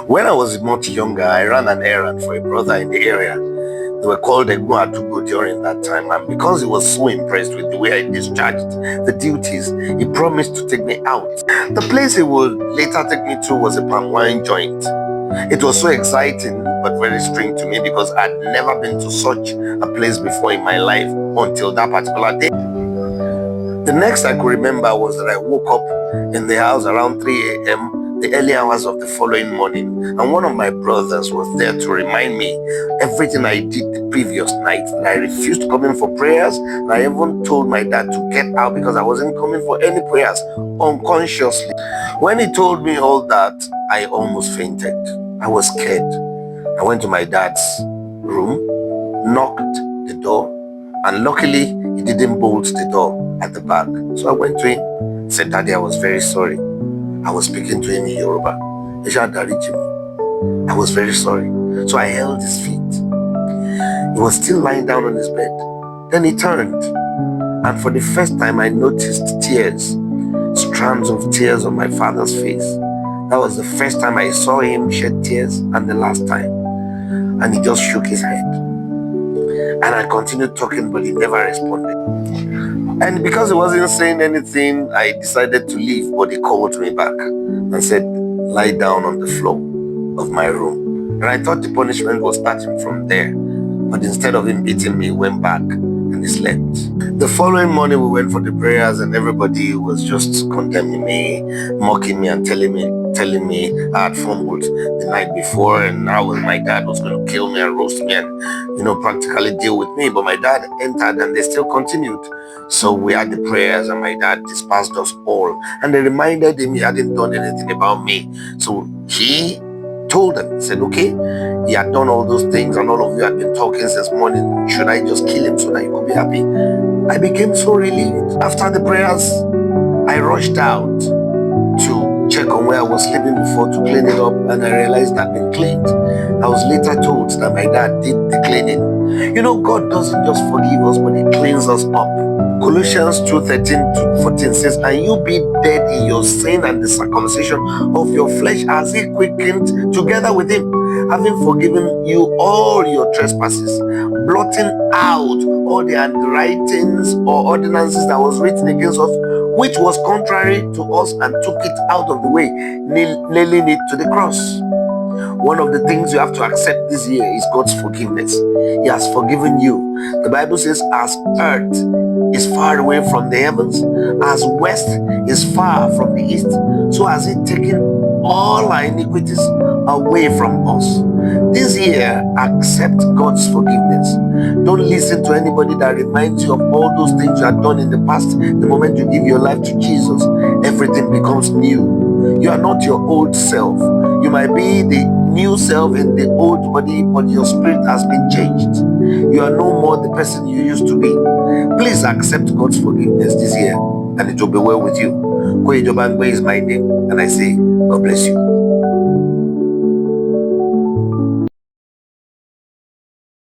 When I was much younger, I ran an errand for a brother in the area. They were called Egbuadugo during that time, and because he was so impressed with the way I discharged the duties, he promised to take me out. The place he would later take me to was a palm wine joint. It was so exciting but very strange to me because I'd never been to such a place before in my life until that particular day. The next I could remember was that I woke up in the house around 3 a.m., the early hours of the following morning, and one of my brothers was there to remind me everything I did the previous night. And I refused to come in for prayers, and I even told my dad to get out because I wasn't coming for any prayers unconsciously. When he told me all that, I almost fainted. I was scared. I went to my dad's room, knocked the door, and luckily he didn't bolt the door at the back. So I went to him, said, "Daddy, I was very sorry." I was speaking to him in Yoruba. I was very sorry. So I held his feet. He was still lying down on his bed. Then he turned, and for the first time I noticed tears, strands of tears on my father's face. That was the first time I saw him shed tears and the last time. And he just shook his head. And I continued talking, but he never responded. And because he wasn't saying anything, I decided to leave, but he called me back and said, "Lie down on the floor of my room." And I thought the punishment was starting from there. But instead of him beating me, he went back and he slept. The following morning, we went for the prayers, and everybody was just condemning me, mocking me, and telling me I had fumbled the night before, and now my dad was going to kill me and roast me and, practically deal with me. But my dad entered, and they still continued. So we had the prayers, and my dad dispersed us all. And they reminded him he hadn't done anything about me. So he told them, he said, "Okay, he had done all those things, and all of you had been talking since morning. Should I just kill him so that you could be happy?" I became so relieved. After the prayers, I rushed out to check on where I was sleeping before to clean it up, and I realized I'd been cleaned. I was later told that my dad did the cleaning. God doesn't just forgive us, but he cleans us up. Colossians 2:13-14 says, "And you be dead in your sin, and the circumcision of your flesh has he quickened together with him, having forgiven you all your trespasses, blotting out all the handwritings or ordinances that was written against us, which was contrary to us, and took it out of the way, nailing it to the cross." One of the things you have to accept this year is God's forgiveness. He has forgiven you. The Bible says, "As earth is far away from the heavens, as west is far from the east, so has he taken all our iniquities away from us." This year, accept God's forgiveness. Don't listen to anybody that reminds you of all those things you had done in the past. The moment you give your life to Jesus, everything becomes new. You are not your old self. You might be the new self in the old body, but your spirit has been changed. You are no more the person you used to be. Please accept God's forgiveness this year, and it will be well with you. Koyi Jobangwe is my name, and I say, God bless you.